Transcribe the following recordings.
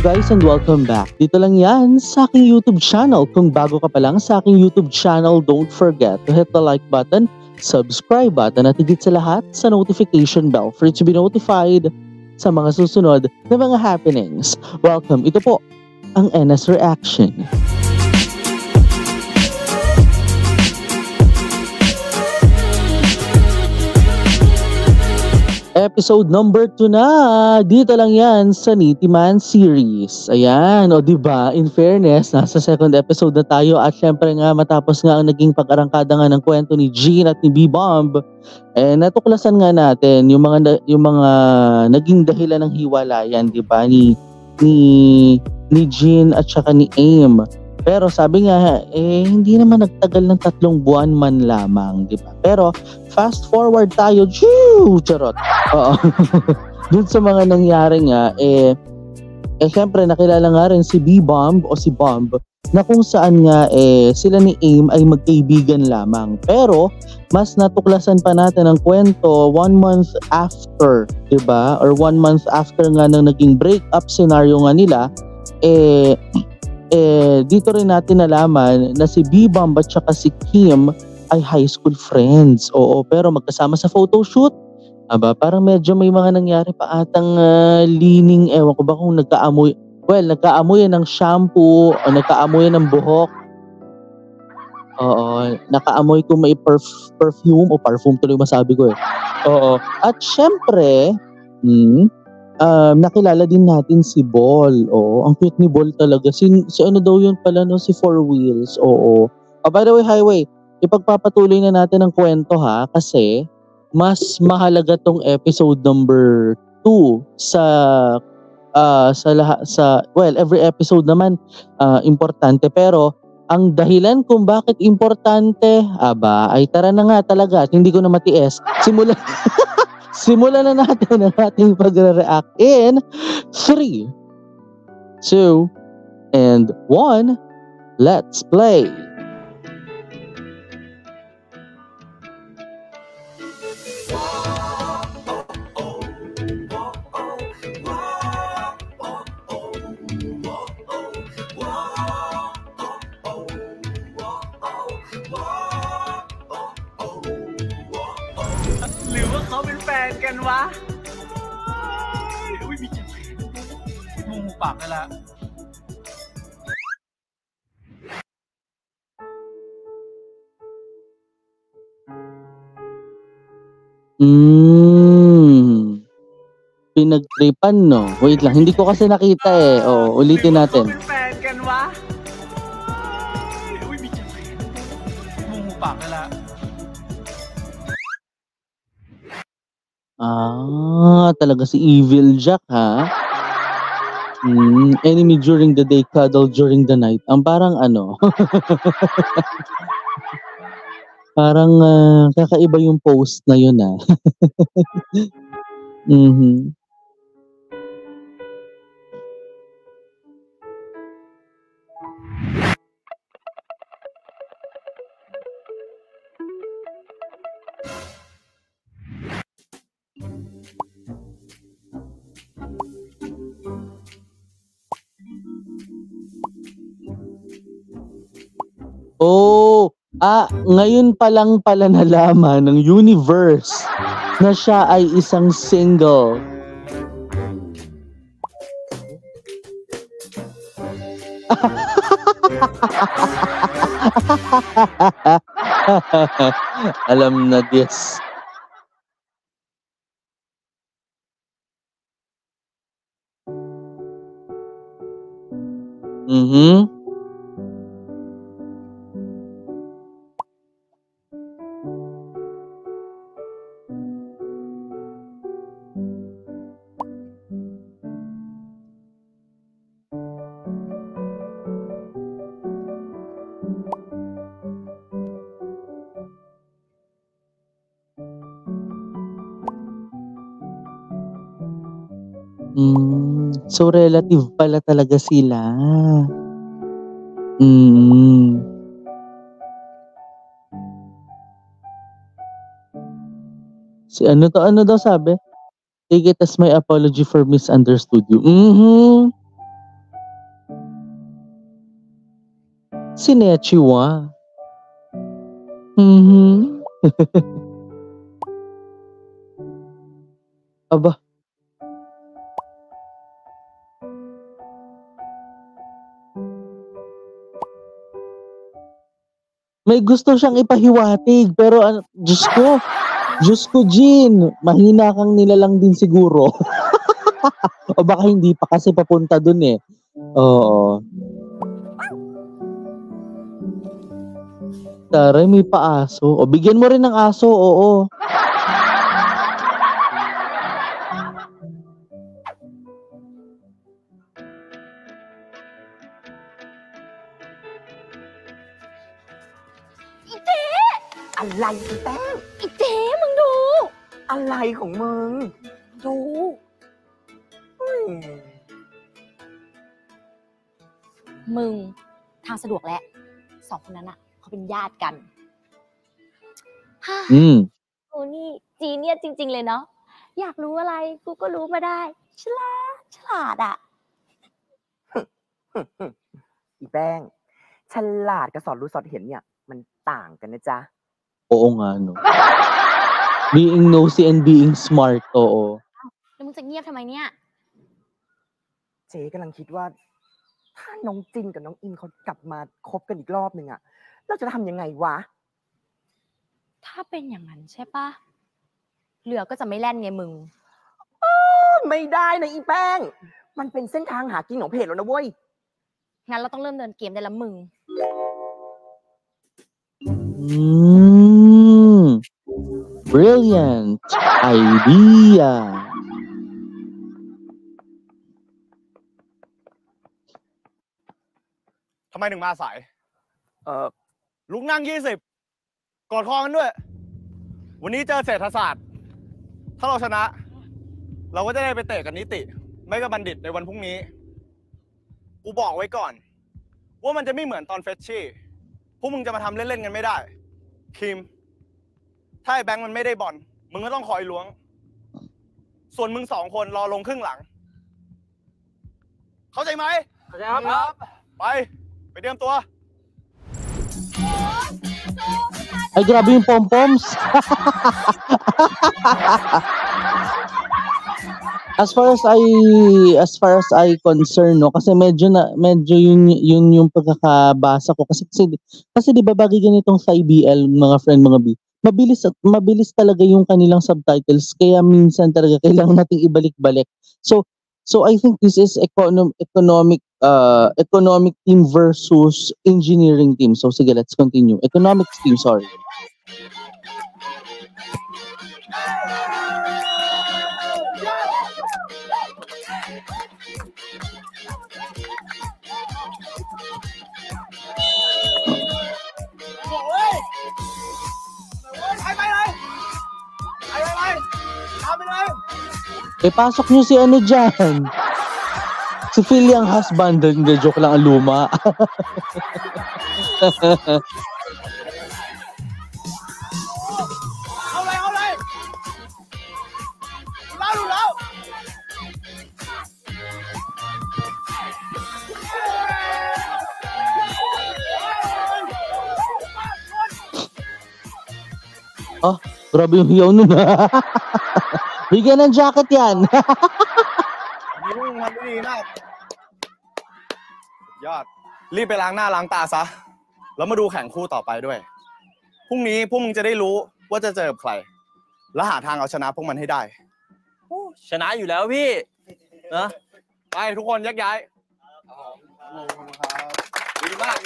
guys and welcome back. Dito lang yan sa aking YouTube channel. Kung bago ka pa lang sa aking YouTube channel, don't forget to hit the like button, subscribe button at higit sa lahat sa notification bell for you to be notified sa mga susunod na mga happenings. Welcome, ito po ang NS Reaction. Episode number 2 na. Dito lang yan sa Nitiman series. Ayan, o diba, in fairness, nasa second episode na tayo at syempre nga matapos nga ang naging pag-arangkada nga ng kwento ni Jean at ni B-Bomb, natuklasan nga natin yung mga naging dahilan ng hiwalayan, diba, ni Jean at saka ni Aim. Pero sabi nga, hindi naman nagtagal ng 3 buwan man lamang, di ba? Pero fast forward tayo, charot. Oo. Dun sa mga nangyari nga, syempre nakilala nga rin si B-Bomb o si Bomb na kung saan nga sila ni Aim ay magkaibigan lamang. Pero mas natuklasan pa natin ang kwento 1 month after, di ba? Or 1 month after nga nang naging breakup scenario nga nila, dito rin natin nalaman na si B-Bomb at saka si Kim ay high school friends. Oo, pero magkasama sa photoshoot. Aba, parang medyo may mga nangyari pa atang leaning, ewan ko ba kung nagkaamoy. Well, nagkaamoy ng shampoo o nagkaamoy ng buhok. Oo, nakaamoy kung may perfume o parfum tuloy masabi ko eh. Oo, at syempre, nakilala din natin si Ball. Oo, ang cute ni Ball talaga. Si ano daw yun pala, no? Si Four Wheels. Oo. By the way, Highway, ipagpapatuloy na natin ang kwento ha, kasi mas mahalaga tong episode number 2 every episode naman importante, pero ang dahilan kung bakit importante, ay tara na nga talaga at hindi ko na matiis. Simulan na natin ang ating pagre-react in 3, 2, and 1. Let's play!หรือว่าเขาเป็นแฟนกันวะอุ้ยมีกี่มุมปากกันละ Pinagtripan, no? Wait lang, hindi ko kasi nakita eh. Oo, ulitin natin. เป็นแฟนกันวะอุ้ยมีกี่มุมปากกันละ Talaga si Evil Jack, ha? Enemy during the day, cuddle during the night. Ang parang ano, parang kakaiba yung post na yun, ha? Ngayon pa lang pala nalaman ng universe na siya ay isang single. Alam na this. So relative pala talaga sila. Si ano daw sabi? Take it as my apology for misunderstood you. Sinechiwa. Mhm. Aba. May gusto siyang ipahiwatig pero Diyos ko Jean, mahina kang nilalang din siguro. O baka hindi pa kasi papunta dun eh. Oo. Taray, may paaso. O bigyan mo rin ng aso, oo.อะไรอีแป้ง อีเจ๊มึงดู อะไรของมึง ดู อืม มึงทางสะดวกแล้วสองคนนั้นอ่ะเขาเป็นญาติกันฮ่า โอ้นี่จีเนียสจริง ๆ เลยเนาะอยากรู้อะไรกูก็รู้มาได้ฉลาดอ่ะ อีแป้ง ฉลาดกับสอนรู้สอนเห็นเนี่ย มันต่างกันนะจ๊ะ Oo nga, no. Being nosy and being smart, oo. แล้วมึงจะเงียบทำไมเนี่ย เจ๊กำลังคิดว่า ถ้าน้องจินกับน้องอิมเขากลับมาคบกันอีกรอบหนึ่งอะเราจะทำยังไงวะ ถ้าเป็นอย่างนั้นใช่ปะเรือก็จะไม่แล่นไงมึง ไม่ได้นะอีแป้ง มันเป็นเส้นทางหากินของเพจแล้วนะเว้ย งั้นเราต้องเริ่มเดินเกมได้แล้วมึง Brilliant idea. ทำไมถึงมาสาย เออ ลุกนั่ง20 กอดคอกันด้วย วันนี้เจอเศรษฐศาสตร์ ถ้าเราชนะ เราก็จะได้ไปเตะกันนิติ ไม่ก็บัณฑิตในวันพรุ่งนี้ กูบอกไว้ก่อน ว่ามันจะไม่เหมือนตอนเฟชชี่ พวกมึงจะมาทำเล่นๆกันไม่ได้ คิม ถ้าไอ้แบงค์มันไม่ได้บอล มึงก็ต้องคอยล้วง ส่วนมึง2 คนรอลงครึ่งหลัง เข้าใจไหม เข้าใจครับ ไปเตรียมตัว Ay, grabe yung pom-poms. As far as I concern, no, kasi medyo yun yung pagkakabasa ko kasi 'di ba bagay ganitong sa IBL, mga friend, mga B. Mabilis talaga yung kanilang subtitles kaya minsan talaga kailangan nating ibalik-balik. So I think this is economic team versus engineering team. So sige, let's continue. Economics team, sorry. Pasok nyo si ano dyan. Si Phil yung husband. Hindi, joke lang, ang luma. Oh, grabe yung hiyaw nun. Bigyan ng jacket yan. ยุ่งทำดีมากยอดรีบไปล้างหน้าล้างตาซะแล้วมาดูแข่งคู่ต่อไปด้วยพรุ่งนี้พวกมึงจะได้รู้ว่าจะเจอกับใครและหาทางเอาชนะพวกมันให้ได้ชนะอยู่แล้วพี่นะไปทุกคนแยกย้ายดีมาก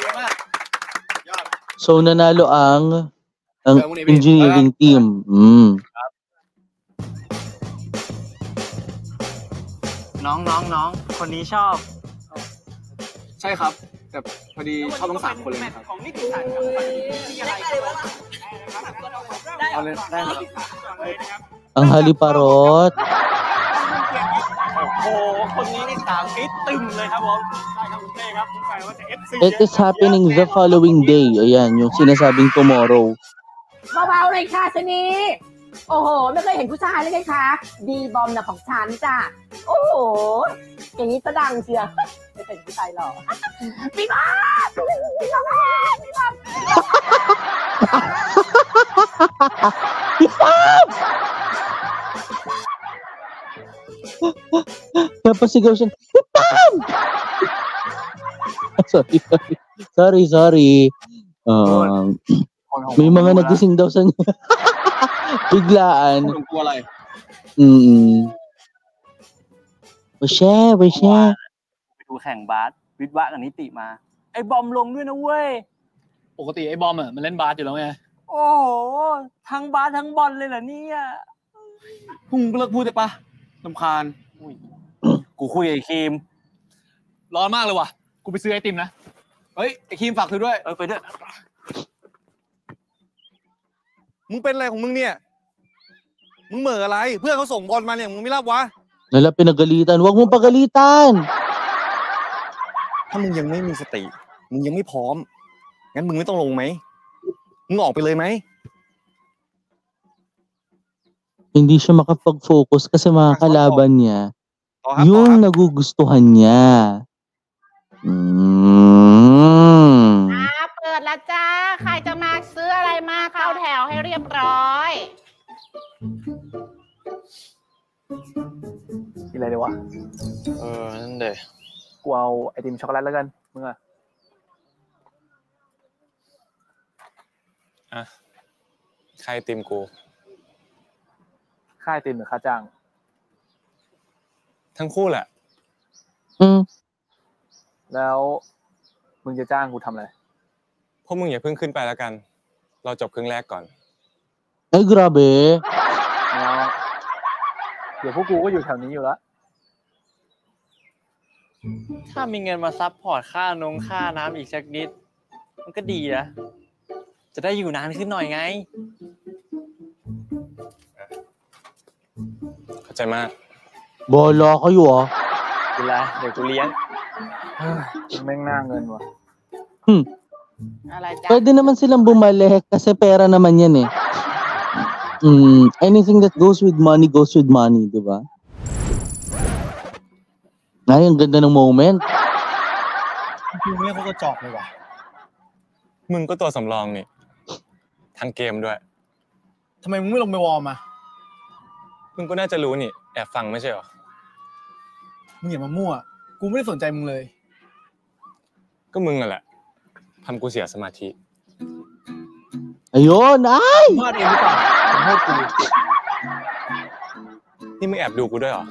ยอด So nanalo ang engineering team. น้องคนนี้ชอบ ใช่ครับแต่พอดีชอบทั้ง3 คนเลยครับ ของนิติศาสตร์กับวิทยาลัยเอาเลยได้ครับ Ang haliparot. โอ้โหคนนี้นี่สาวคิดตึมเลยครับผมใช่ครับคุณเต้ครับผมแปลว่าจะ FC It is happening the following day. Ayan, yung sinasabing tomorrow. เบาๆเลยค่ะชนี โอ้โห ไม่เคยเห็นผู้ชายเลยไงคะดีบอมนะของฉันจ้ะโอ้โห อย่างนี้ก็ดังเชียวไม่เป็นผู้ชายหรอพี่บ้าพี่บ้าพี่บ้า Napasigaw siya, Pam! Sorry. May mga nagising daw sa niya. Biglaan. มึงกลัวอะไร Where ไปดูแข่งบาสวิทวะกับนิติมา ไอ้บอมลงด้วยนะเว้ย ปกติไอ้บอมมันเล่นบาสอยู่แล้วไง โอ้โหทั้งบาสทั้งบอลเลยเหรอเนี่ยพุ่งเลิกพูดได้ปะรำคาญกูคุยกับไอ้ครีม ร้อนมากเลยว่ะ กูไปซื้อไอติมนะ เฮ้ย ไอครีมฝากซื้อด้วย ไปด้วย มึงเป็นอะไรของมึงเนี่ย มึงเหม่ออะไร เพื่อนเขาส่งบอลมาเนี่ย มึงไม่รับวะ Nala pinagalitan. Huwag mong pagalitan. ถ้ามึงยังไม่มีสติ มึงยังไม่พร้อม งั้นมึงไม่ต้องลงไหม มึงออกไปเลยไหม Hindi siya makapag-focus kasi mga kalaban niya, ต่อครับ yung nagugustuhan niya. เปิดแล้วจ้า ใครจะมาซื้ออะไรมาเข้าแถวให้เรียบร้อย กินอะไรดีวะ นั่นเด กูเอาไอติมช็อกโกแลตแล้วกัน มึงอะ ใครติมกู ค่าไอติมหรือค่าจ้าง ทั้งคู่แหละ แล้วมึงจะจ้างกูทำอะไร พวกมึงอย่าเพิ่งขึ้นไปแล้วกัน เราจบครึ่งแรกก่อน Ay, grabe. ไม่เอาเดี๋ยวพวกกูก็อยู่แถวนี้อยู่แล้ว ถ้ามีเงินมาซัพพอร์ตค่าน้ำอีกสักนิด มันก็ดีนะ จะได้อยู่นานขึ้นหน่อยไง เข้าใจมาก Bahala kayo ah. กินละเดี๋ยวกูเลี้ยง แม่งหน้าเงินว่ะ อะไรจ้า Pwede naman silang bumalik kasi pera naman yan eh. Anything that goes with money, di ba? Ay, ang ganda ng moment. มึงเนี่ยเขาก็จอกเลยว่ะ มึงก็ตัวสำรองนี่ ทั้งเกมด้วย ทำไมมึงไม่ลงไปวอร์มอ่ะ มึงก็น่าจะรู้นี่ แอบฟังไม่ใช่หรอ มึงอย่ามามั่ว กูไม่ได้สนใจมึงเลย ก็มึงนั่นแหละทำกูเสียสมาธิ Ayun, ay! พลาดเองหรือเปล่าผมโทษกู นี่มึงแอบดูกูด้วยเหรอ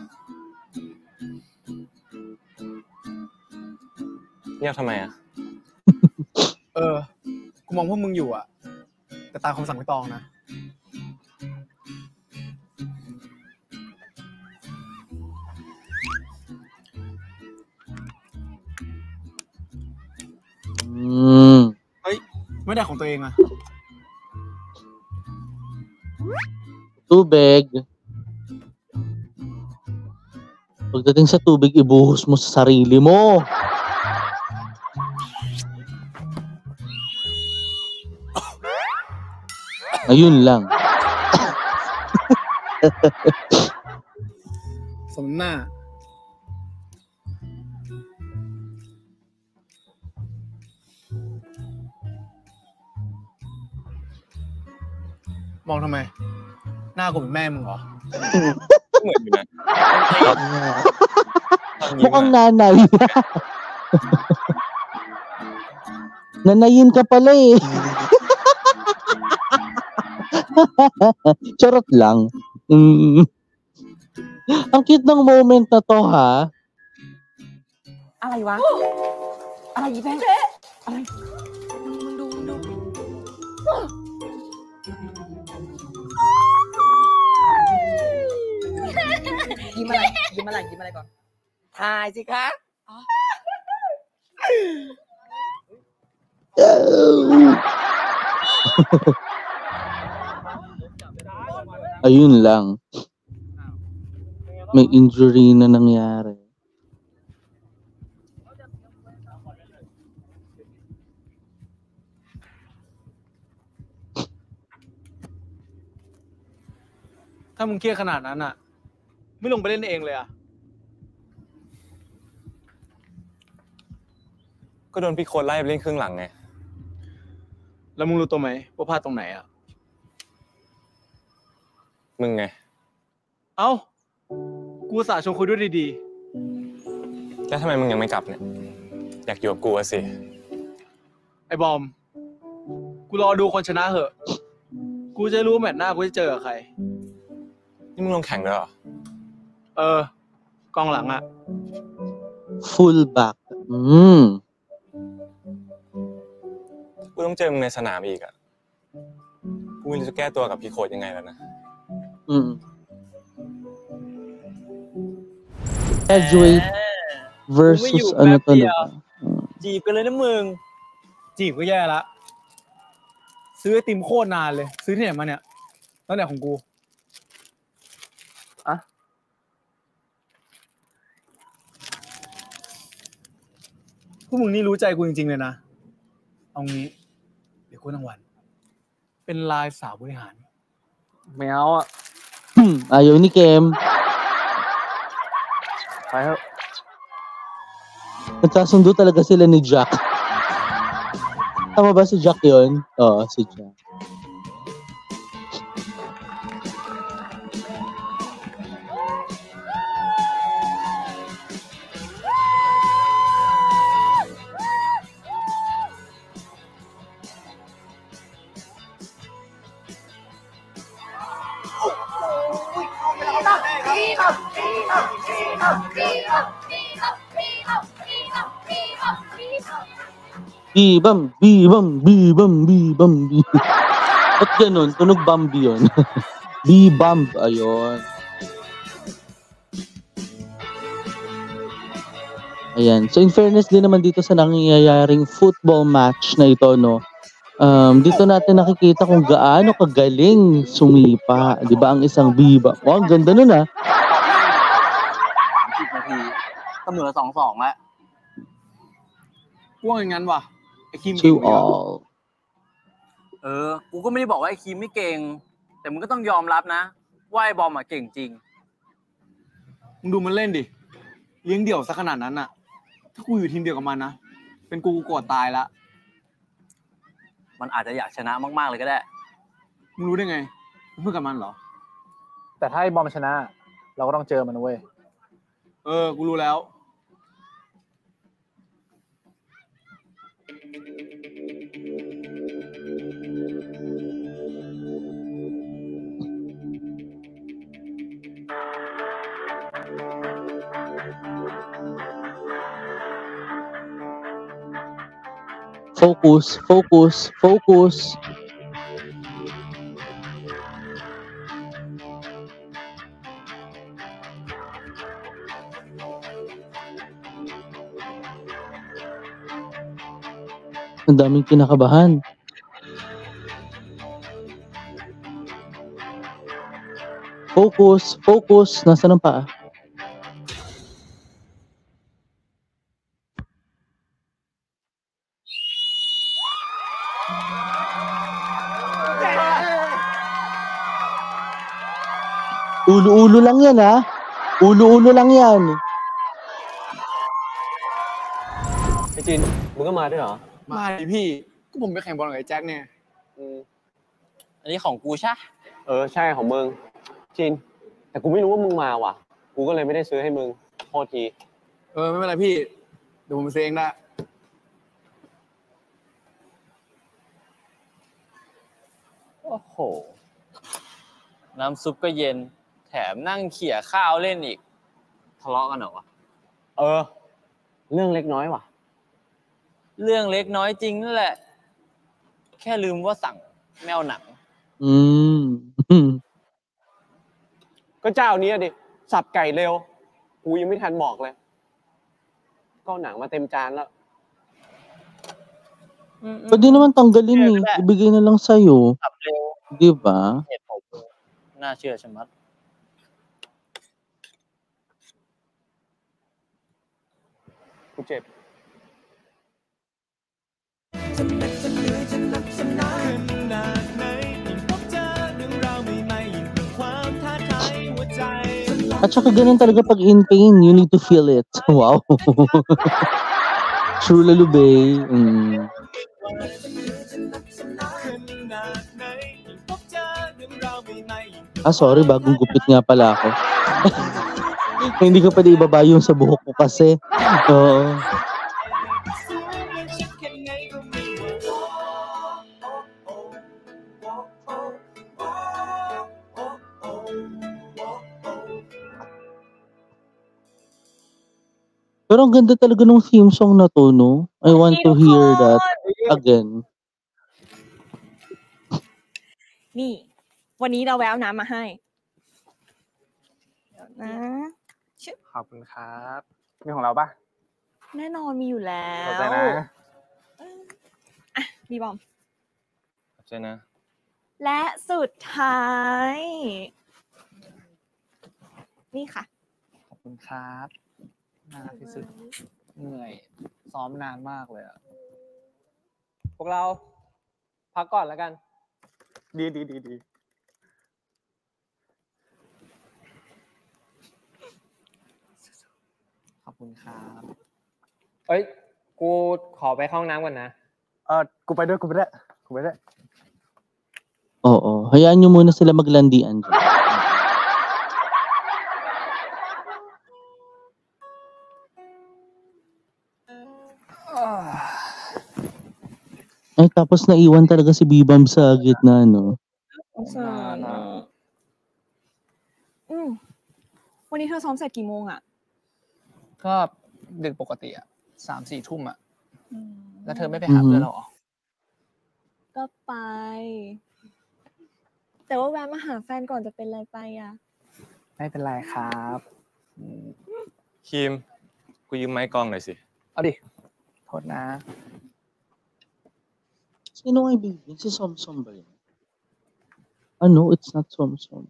เงียบทำไมอ่ะ กูมองพวกมึงอยู่อ่ะ แต่ตามคำสั่งพี่ตองนะ ไม่ได้ของตัวเองอ่ะ Tubig. Pagdating sa tubig, ibuhos mo sa sarili mo. Ayun lang. สมหน้า มองทำไม หน้ากูเป็นแม่มึงเหรอ เหมือนอยู่นะ Mukhang nanay. Nanayin ka pala eh. Charot lang. Ang cute ng moment na to ha. อะไรวะ อะไรอีแบงค์อะไร มึงดู ยิ้มอะไรยิ้มอะไรก่อนถ่ายสิคะ Ayun lang. May injury na nangyari. ถ้ามึงเครียดขนาดนั้นอ่ะ ไม่ลงไปเล่นเองเลยอ่ะ ก็โดนพี่โค้ดไล่ไปเล่นครึ่งหลังไง แล้วมึงรู้ตัวไหมว่าพลาดตรงไหนอ่ะ มึงไง เอ้า กูอุตส่าห์ชวนคุยด้วยดี แล้วทำไมมึงยังไม่กลับเนี่ย อยากอยู่กับกูอะสิ ๆ ไอ้บอม กูรอดูคนชนะเหอะ กูจะรู้แมตช์หน้ากูจะเจอกับใคร นี่มึงลงแข่งด้วยเหรอ กองหลังอ่ะ full back กูต้องเจอมึงในสนามอีกอะกูไม่รู้จะแก้ตัวกับพี่โค้ดยังไงแล้วนะ graduate versus ano to na ba? จีบกันเลยนะมึง จีบก็แย่ละ ซื้อไอติมโคตรนานเลย ซื้อที่ไหนมาเนี่ยตั้งแต่ของกู พวกมึงนี่รู้ใจกูจริงๆเลยนะ เอางี้ เดี๋ยวกูทั้งวัน เป็นลายสาวบริหาร ไม่เอาอ่ะ Ayaw ni Kem. ไปเถอะ Nagkasundo talaga sila ni Jack. Tama ba si Jack yun? Oo, si Jack. Bibam, bibam, bibam, bibam, bibam. Ba't ganun? Tunog Bambi yun. Bibam, ayun. Ayan. So in fairness din naman dito sa nangyayaring football match na ito, no? Dito natin nakikita kung gaano kagaling sumipa, 'di ba, ang isang Bibam. Oh, ang ganda nun ah. 10 นาทีเสมอ 2-2 แล้ว พวกอย่างนั้นว่ะ ไอ้คิม To all. กูก็ไม่ได้บอกว่าไอ้คิมไม่เก่ง แต่มึงก็ต้องยอมรับนะว่าไอ้บอมอะเก่งจริง มึงดูมันเล่นดิ เลี้ยงเดี่ยวซะขนาดนั้นน่ะ ถ้ากูอยู่ทีมเดียวกับมันนะ เป็นกูโกรธตายละ มันอาจจะอยากชนะมากๆเลยก็ได้ มึงรู้ได้ไงมึงเพื่อนกับมันเหรอ แต่ถ้าไอ้บอมชนะ เราก็ต้องเจอมันเว้ย กูรู้แล้ว Focus, focus, focus. Ang daming kinakabahan. Focus, focus. Nasaan ang paa? Ulo-ulo lang yan, ha? Ulo-ulo lang yan. ไอ้จิน มึงก็มาด้วยเหรอ มาดิพี่ ก็ผมไปแข่งบอลกับไอ้แจ็คเนี่ย อันนี้ของกูใช่ ใช่ของมึง จิน แต่กูไม่รู้ว่ามึงมาว่ะ กูก็เลยไม่ได้ซื้อให้มึง โทษที ไม่เป็นไรพี่ เดี๋ยวผมไปซื้อเองได้ โอ้โห น้ำซุปก็เย็น แถมนั่งเขี่ยข้าวเล่นอีก ทะเลาะกันเหรอวะ เรื่องเล็กน้อยว่ะ เรื่องเล็กน้อยจริงนั่นแหละ แค่ลืมว่าสั่งแมวหนัง ก็เจ้านี้ดิ สับไก่เร็ว กูยังไม่ทันบอกเลย ก็หนังมาเต็มจานแล้ว Pwede naman tanggalin eh. Ibigay na lang sa'yo. สับเร็ว Di ba? เหตุผลน่าเชื่อชะมัด กูเจ็บ จะหนักจะเหนื่อยจะหนักจะหนาขนาดไหนยิ่งพบเจอเรื่องราวใหม่ๆยิ่งเป็นความท้าทาย At saka ganun talaga pag in pain, you need to feel it. Wow. True lalubay. Sorry, bagong gupit nga pala ako. Hindi ko pwede ibaba yung sa buhok ko kasi. Oo. Pero ang ganda talaga ng theme song na to, no? I want to hear that again. นี่ วันนี้เราแวะเอาน้ำมาให้เดี๋ยวนะ ขอบคุณครับมีของเราปะ แน่นอนมีอยู่แล้ ขอบ ว ใจนะ อ่ะบีบอม ขอบใจนะ และสุดท้าย นี่ค่ะ ขอบคุณครับน่ารักที่สุดเหนื่อยซ้อมนานมากเลยอะ พวกเราพักก่อนแล้วกัน ดีขอบคุณครับ เอ้ย กูขอไปเข้าห้องน้ำก่อนนะ กูไปด้วยกูไปด้วย Oo. Hayaan nyo muna sila maglandian dyan. Ay, tapos naiwan talaga si Bibam sa gitna, no? สงสารอ่ะวันนี้เธอซ้อมเสร็จกี่โมงอ่ะ ก็ดึกปกติอะ 3-4 ทุ่มอะแล้วเธอไม่ไปหาเพื่อนเราเหรอ ก็ไป แต่ว่าแวะมาหาแฟนก่อนจะเป็นไรไปอ่ะ ไม่เป็นไรครับ คิม กูยืมไม้กลองหน่อยสิ เอาดิ โทษนะ Sino nga ibigin? Si Somsom ba yun? Ano? It's not Somsom.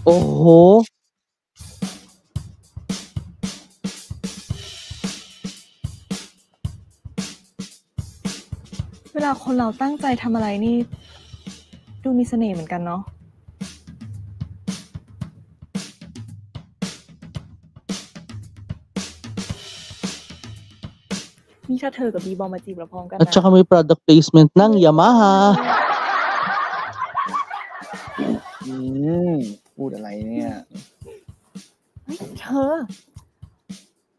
Oho! เวลาคนเราตั้งใจทำอะไรนี่ ดูมีเสน่ห์เหมือนกันเนาะ นี่ถ้าเธอกับบีบอมมาจีบเราพร้อมกัน At saka may product placement ng Yamaha. พูดอะไรเนี่ย เฮ้ยเ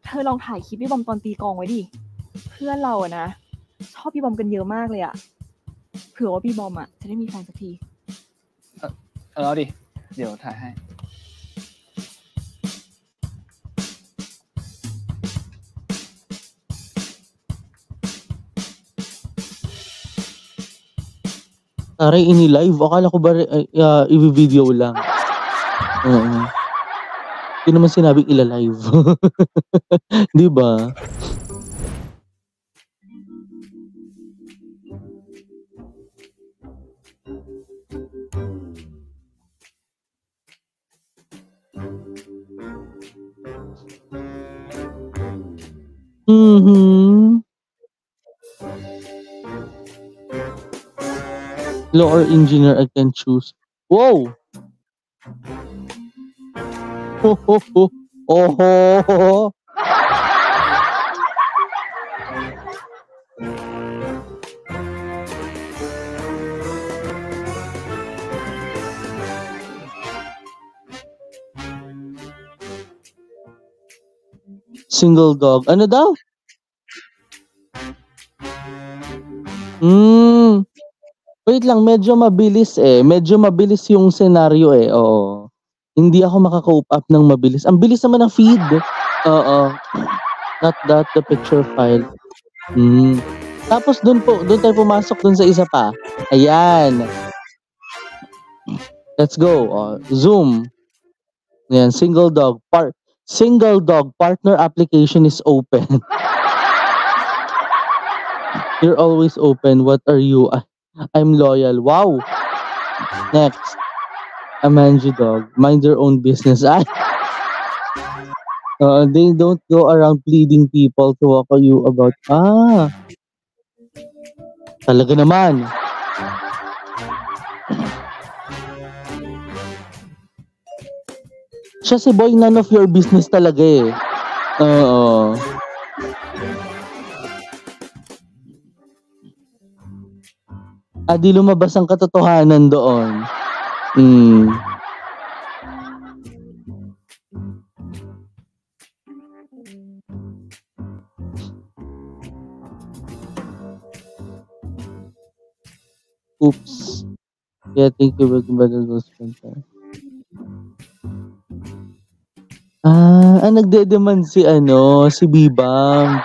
ธอลองถ่ายคลิปบีบอมตอนตีกลองไว้ดิ เพื่อนเราอะนะ ชอบบีบอมกันเยอะมากเลยอะเผื่อว่าบีบอมอะจะได้มีแฟนสักที เอาดิ เดี๋ยวถ่ายให้ Taray, ini-live. Akala ko ba i-video lang. Oo. Hindi naman sinabing ila-live. Di ba? Law or engineer, I can choose. Whoa! Ho ho ho! Oh ho ho! Single dog. Ano daw? Wait lang, medyo mabilis eh. Medyo mabilis yung senaryo eh. Oo. Hindi ako makaka-cope up ng mabilis. Ang bilis naman ng feed. Oo. Not that, the picture file. Tapos doon tayo pumasok dun sa isa pa. Ayan. Let's go. Zoom. Ayan, single dog partner application is open. You're always open. What are you? I'm loyal. Wow. Next. A mangy dog. Mind your own business. They don't go around pleading people to walk you about. Talaga naman. Siya si Boy, none of your business talaga eh. Oo. Di lumabas ang katotohanan doon. Oops. Yeah, thank you. Nagde-demand si Bibang.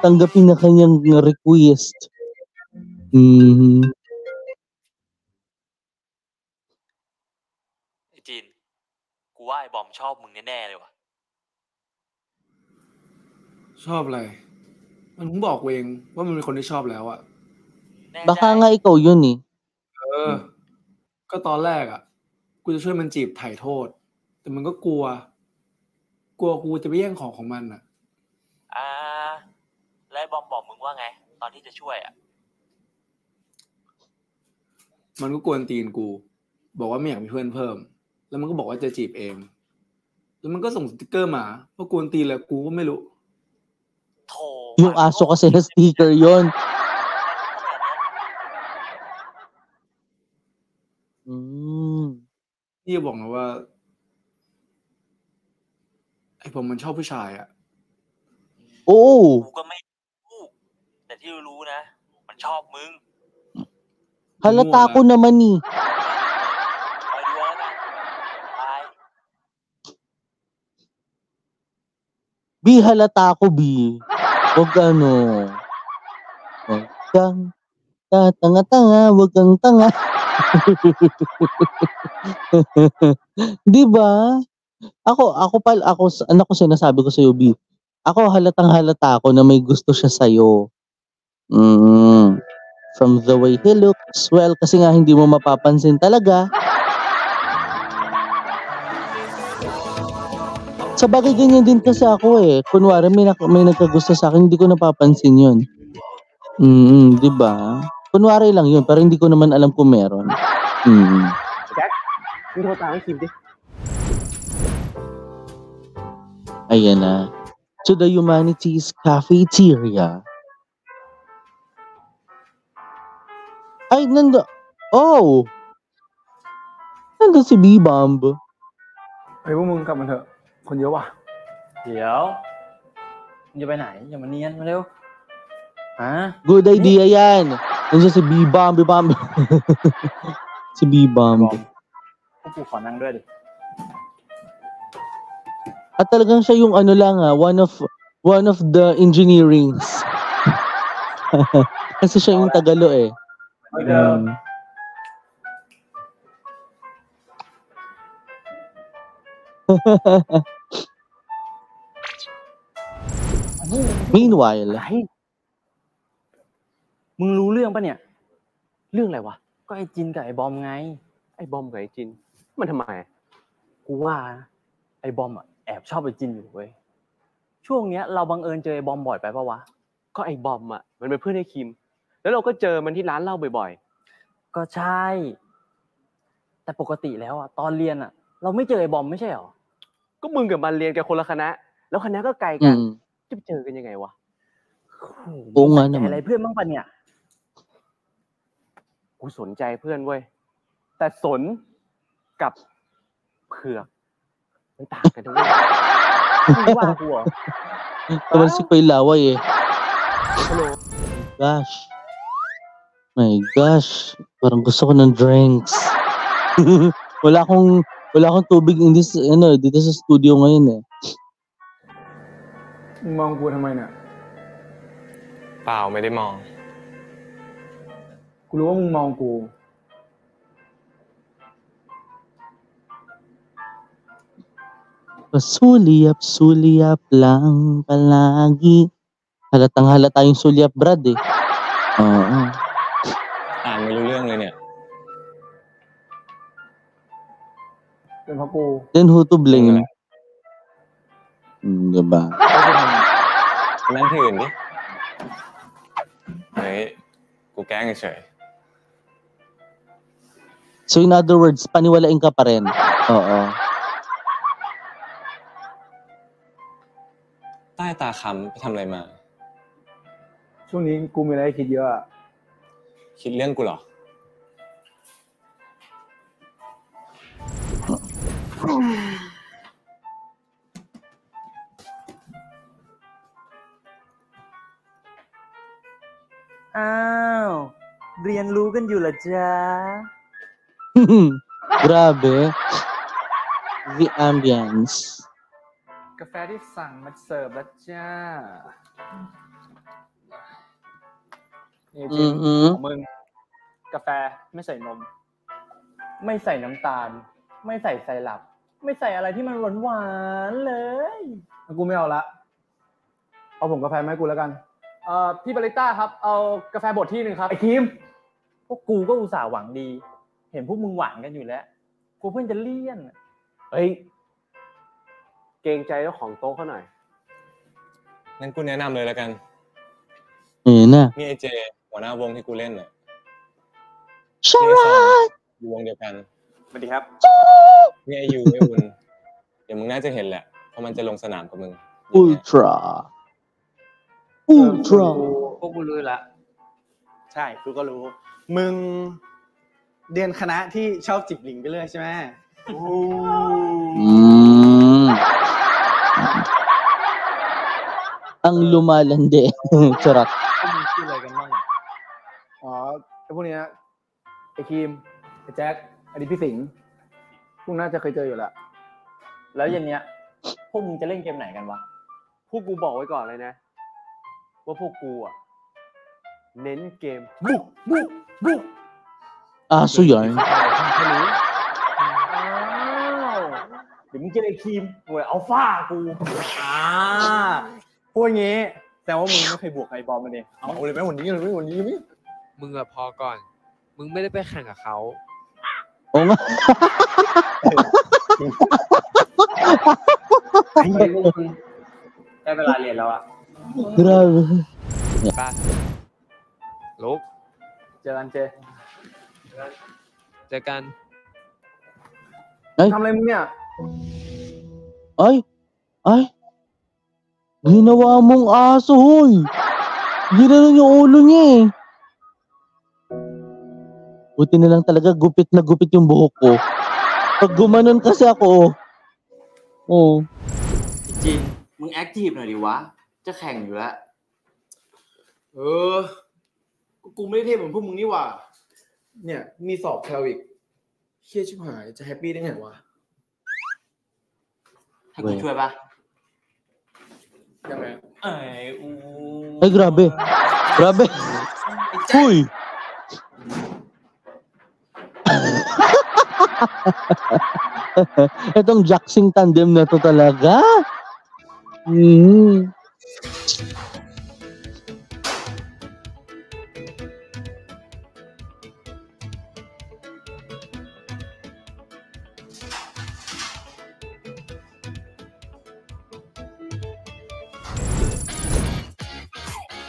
Tanggapin na kanyang request.ไอ้จินกูว่าไอ้บอมชอบมึงแน่ๆเลยว่ะ ชอบอะไร มันเพิ่งบอกกูเองว่ามันเป็นคนที่ชอบแล้วอะ Baka nga ikaw yun eh. ก็ตอนแรกอะกูจะช่วยมันจีบไถ่โทษ แต่มันก็กลัวกูจะไปแย่งของมันอะ แล้วไอ้บอมบอกมึงว่าไง ตอนที่จะช่วยอ่ะ มันก็กวนตีนกู บอกว่าไม่อยากมีเพื่อนเพิ่ม แล้วมันก็บอกว่าจะจีบเอง แล้วมันก็ส่งสติกเกอร์มาว่ากวนตีนแล้วกูก็ไม่รู้ Yung aso kasi na sticker yun. พี่จะบอกนะว่าไอ้ผมมันชอบผู้ชายอ่ะ โอ้ กูก็ไม่รู้แต่ที่รู้นะ มันชอบมึง Halata ko naman eh. คอยดูแล้วกันบาย B, halata ko B. Huwag Huwag kang tanga-tanga, huwag kang tanga. Diba? Ako sinasabi ko sa'yo, B. Ako halatang-halata ako na may gusto siya sa'yo. From the way he looks, well, kasi nga hindi mo mapapansin talaga. Sa bagay ganyan din kasi ako eh. Kunwari may nagkagusto sa akin, hindi ko napapansin yun. Diba? Kunwari lang yun, pero hindi ko naman alam kung meron. Jack, hindi ko tawag Kim di. Ayan na. To the Humanities Cafeteria. Ay, nandun si B-Bomb. เฮ้ยพวกมึงกลับมาเถอะ คนเยอะว่ะ เดี๋ยวมึงจะไปไหนอย่ามาเนียนมาเร็ว Good idea yan. Nandiyan si B-Bomb. Si B-Bomb. พวกกูขอนั่งด้วยดิ At talagang siya yung one of the engineerings. Kasi siya yung Tagalo eh. Meanwhile, มึงรู้เรื่องปะเนี่ย เรื่องอะไรวะ ก็ไอ้จินกับไอ้บอมไง ไอ้บอมกับไอ้จิน มันทำไม กูว่าไอ้บอมอะแอบชอบไอ้จินอยู่เว้ย ช่วงเนี้ยเราบังเอิญเจอไอ้บอมบ่อยไปปะวะ ก็ไอ้บอมอ่ะมันเป็นเพื่อนไอ้คิม แล้วเราก็เจอมันที่ร้านเหล้าบ่อย ก็ใช่ แต่ปกติแล้วอะตอนเรียนอะเราไม่เจอไอ้บอมไม่ใช่หรอ ๆ ก็มึงกับมันเรียนกันคนละคณะ แล้วคณะก็ไกลกัน จะไปเจอกันยังไงวะ โอ้ มึ งั้ ง น สนใจ naman. อะไรเพื่อนบ้างปะเนี่ย กูสนใจเพื่อนเว้ย แต่สนกับเผือกมันต่างกันด้วย มึงว่ากูเหรอ Tumalsik pa yung laway eh. Gosh. My gosh. Parang gusto ko ng drinks. wala akong tubig dito sa studio ngayon eh. มึงมองกูทำไมเนี่ย เปล่าไม่ได้มอง กูรู้ว่ามึงมองกู Pasulyap-sulyap lang palagi. Halatang halata yung sulyap, Brad eh. Oo. อ่านไม่รู้เรื่องเลยเนี่ย เป็นเพราะกู Then who to blame? Diba? นั่นที่อื่นดิ เฮ้ย กูแกล้งเฉย So in other words, paniwalain ka pa rin. Oo. ใต้ตาค้ำไปทำอะไรมา ช่วงนี้กูมีอะไรให้คิดเยอะอะ คิดเรื่องกูเหรอ อ้าว เรียนรู้กันอยู่เหรอจ๊ะ Grabe. The ambience. กาแฟที่สั่งมาเสิร์ฟแล้วจ้านี่จินของมึง กาแฟไม่ใส่นม ไม่ใส่น้ำตาล ไม่ใส่ไซรัป ไม่ใส่อะไรที่มันหวานๆเลยกูไม่เอาละ เอาผมกาแฟไหมกูแล้วกัน พี่บาริสต้าครับ เอากาแฟบดที่หนึ่งครับ ไอ้ทีม พวกกูก็อุตส่าห์หวังดี เห็นพวกมึงหวานกันอยู่แล้ว กูเพิ่งจะเลี่ยน เฮ้ย เกรงใจเจ้าของโต๊ะเขาหน่อย งั้นกูแนะนำเลยแล้วกัน น่ะ นี่ไอเจ หัวหน้าวงที่กูเล่นน่ะ ชารา อยู่วงเดียวกัน สวัสดีครับ นี่ไอยูไออุ่นเดี๋ยวมึงน่าจะเห็นแหละ เพราะมันจะลงสนามกับมึง อุลตร้า พวกกูรู้ละ ใช่กูก็รู้ มึงเรียนคณะที่ชอบจิบหลิงไปเรื่อยใช่ไหม Ang lumalande. Charot. พวกมึงชื่ออะไรกันบ้างอ๋อไอ้พวกเนี้ยไอ้ครีม ไอ้แจ็คอันนี้พี่สิงห์พวกน่าจะเคยเจออยู่แล้ว แล้วเย็นเนี้ย พวกมึงจะเล่นเกมไหนกันวะ พวกกูบอกไว้ก่อนเลยนะ ว่าพวกกูอ่ะ เน้นเกมบุก Aso yarn. เดี๋ยวมึงจะได้ครีมหน่วยอัลฟากู พูดอย่างงี้แต่ว่ามึงไม่เคยบวกกับไอ้บอมมาเนี่ยเอาเลยไหมวันนี้เลยไหมวันนี้ไหม มึงอะพอก่อน มึงไม่ได้ไปแข่งกับเขา Oo nga. ได้เวลาเรียนแล้วอะ Grabe. ไปลุก เจอกันเจ เจอกัน ทำอะไรมึงเนี่ย Ay. Ginawa mong aso, hoy. Ginanon yung ulo niya eh. Buti na lang talaga gupit na gupit yung buhok ko. Pag gumanon kasi ako,จริง มึงแอคทีฟหน่อยดิวะ จะแข่งอยู่แล้ว กูไม่ได้เทพเหมือนพวกมึงนี่หว่า เนี่ยมีสอบแคลอีกเครียดชิบหายจะแฮปปี้ได้ไงวะ ให้กูช่วยปะ ยังไง Ay, grabe. Grabe. Uy. Itong Jacksing tandem na to talaga.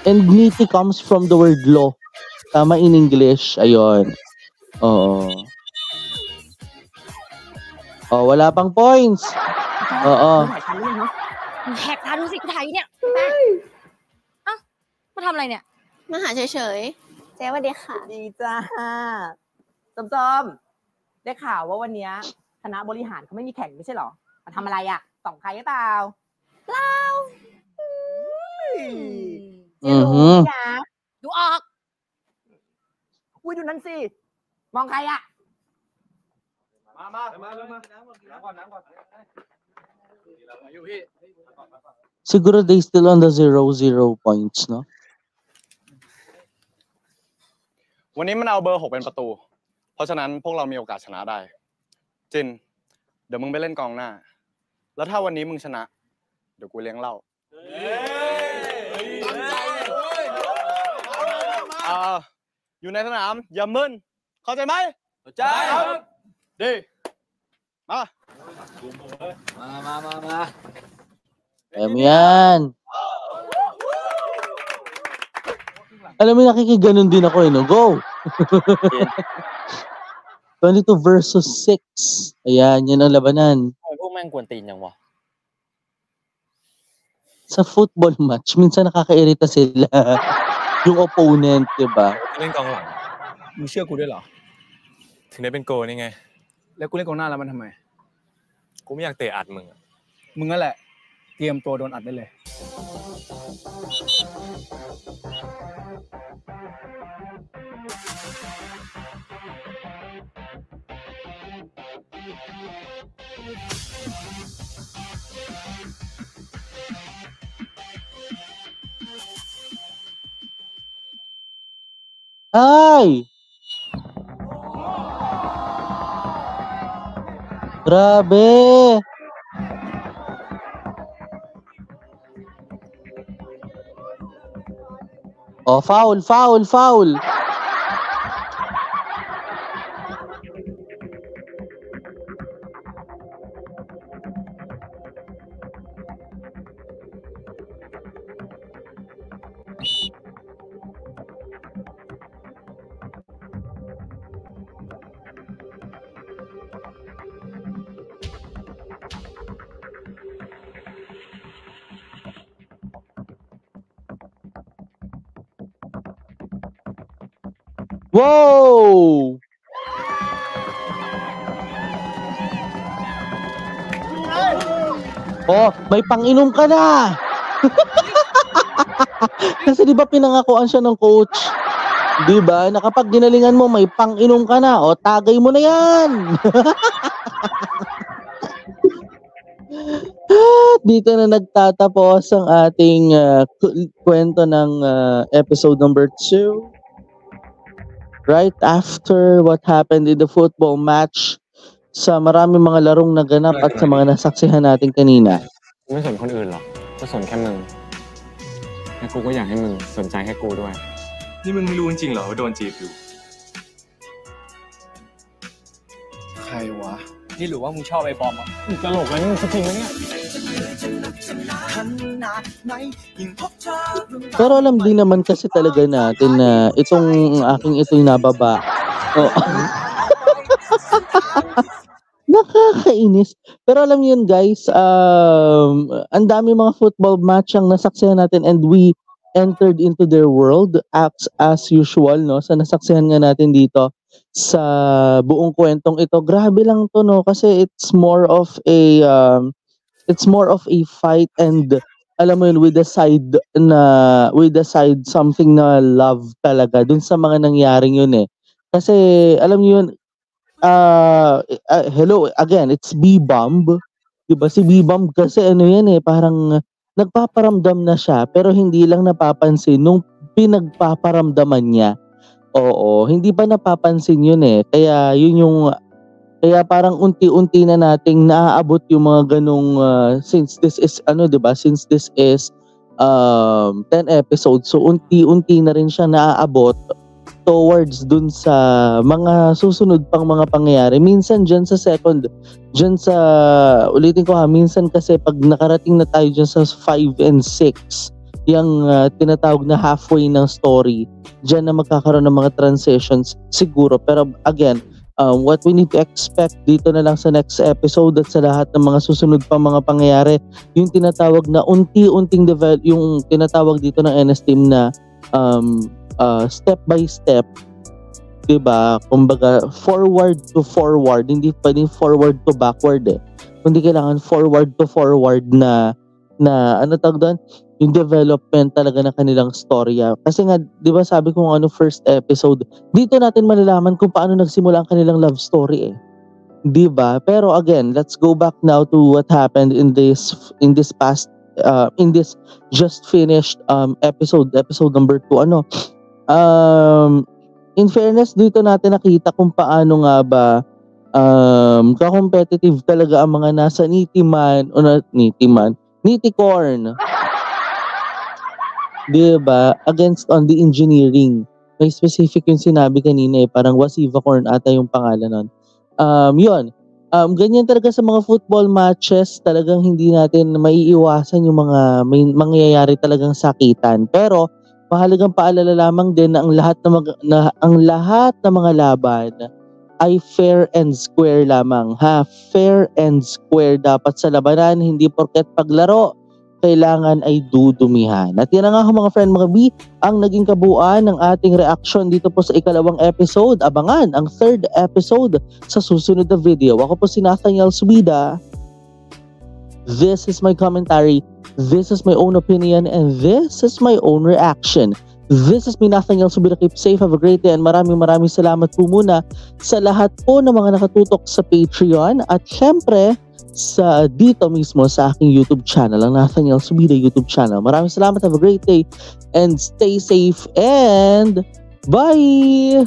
And niti comes from the word law. Tama in English. Ayun. Oo. Oh, wala pang points. Oo. แหกตาดูสิกูถ่ายอยู่เนี่ยเอ้ามาทำอะไรเนี่ย มาหาเฉยๆ เจ๊สวัสดีค่ะ ดีจ้าจอมได้ข่าวว่าวันเนี้ยคณะบริหารเขาไม่มีแข่งไม่ใช่หรอ มาทำอะไรอ่ะส่องใครหรือเปล่า เปล่า เจ๊รู้นะ ดูออก อุ้ยดูนั่นสิ มองใครอ่ะ มาน้ำก่อนอยู่พี่ Siguro they still on the 0 points, no? วันนี้มันเอาเบอร์ 6 เป็นประตู เพราะฉะนั้นพวกเรามีโอกาสชนะได้ จิน เดี๋ยวมึงไปเล่นกองหน้า แล้วถ้าวันนี้มึงชนะ เดี๋ยวกูเลี้ยงเหล้าอยู่ในสนามอย่ามึนเข้าใจไหมเข้าใจครับดีมา Alam yan. Alam mo, nakikiganon din ako eh, no? Go! 22 versus 6. Ayan, yan ang labanan. Ay, pwengแม่งกวนตีนยังวะ Sa football match, minsan nakakairita sila. Yung opponent, di ba? เล่นกองหลัง มึงเชื่อกูด้วยเหรอ ถึงได้เป็นโกนี่ไง แล้วกูเล่นกองหน้าแล้วมันทำไม กูไม่อยากเตะอัดมึงอะ มึงนั่นแหละ เตรียมตัวโดนอัดได้เลย Ay! Grabe! Oh, foul, foul, foul. Wow! Oh, may pang-inom ka na. Kasi 'di ba pinangakuan siya ng coach? 'Di ba? Na kapag ginalingan mo may pang-inom ka na, o tagay mo na 'yan. Dito na nagtatapos ang ating kwento ng episode number 2. Right after what happened in the football match, sa maraming mga larong naganap at sa mga nasaksihan natin kanina. ไม่สนคนอื่นหรอกก็สนแค่มึงและกูก็อยากให้มึงสนใจแค่กูด้วย นี่มึงไม่รู้จริงๆเหรอว่าโดนจีบอยู่ ใครวะ นี่หรือว่ามึงชอบไอ้บอมอ่ะ มึงตลกแล้วนี่มึงจริงไหมเนี่ย Pero alam din naman kasi talaga natin na itong aking ito'y nababa. Oh. Nakakainis. Pero alam niyo yun guys, ang dami mga football match ang nasaksihan natin and we entered into their world as usual, no? Sa nasaksihan nga natin dito sa buong kwentong ito. Grabe lang to, no? Kasi it's more of a fight and alam mo yun, with the side something na love talaga dun sa mga nangyaring yun eh. Kasi alam niyo yun, hello again, it's B-Bomb, diba? Si B-Bomb kasi ano yan eh, parang nagpaparamdam na siya pero hindi lang napapansin nung pinagpaparamdaman niya. Oo, hindi pa napapansin yun eh. Kaya yun yung kaya parang unti-unti na nating naaabot yung mga ganong since this is 'di ba? Since this is 10 episodes, so unti-unti na rin siya naaabot towards dun sa mga susunod pang mga pangyayari. Minsan ulitin ko ha, minsan kasi pag nakarating na tayo dyan sa 5 and 6, yung tinatawag na halfway ng story, dyan na magkakaroon ng mga transitions siguro. Pero again, what we need to expect dito na lang sa next episode at sa lahat ng mga susunod pa mga pangyayari, yung tinatawag na unti-unting yung tinatawag dito ng NS team na step by step, diba? Kumbaga forward to forward, hindi pwedeng forward to backward eh. Kundi kailangan forward to forward na ano tawag doon? Yung development talaga ng kanilang storya. Kasi nga, di ba sabi ko ano first episode, dito natin malalaman kung paano nagsimula ang kanilang love story eh. Di ba? Pero again, let's go back now to what happened in this just finished episode number 2. In fairness, dito natin nakita kung paano nga ba ka-competitive talaga ang mga nasa Niticorn. Diba? Against on the engineering. May specific yung sinabi kanina eh. Parang Wasivacorn ata yung pangalan nun. Yun. Ganyan talaga sa mga football matches. Talagang hindi natin maiiwasan yung mga may mangyayari talagang sakitan. Pero mahalagang paalala lamang din na ang lahat ng mga laban ay fair and square lamang, ha? Fair and square dapat sa labanan, hindi porket paglaro kailangan ay dudumihan. At yan na nga mga friend, mga B, ang naging kabuuan ng ating reaction dito po sa ikalawang episode. Abangan ang third episode sa susunod na video. Ako po si Nathaniel Subida. This is my commentary. This is my own opinion and this is my own reaction. This is me, Nathaniel Subida. Keep safe, have a great day, and maraming salamat po muna sa lahat po ng mga nakatutok sa Patreon at syempre sa dito mismo sa aking YouTube channel, ang Nathaniel Subida YouTube channel. Maraming salamat, have a great day, and stay safe, and bye!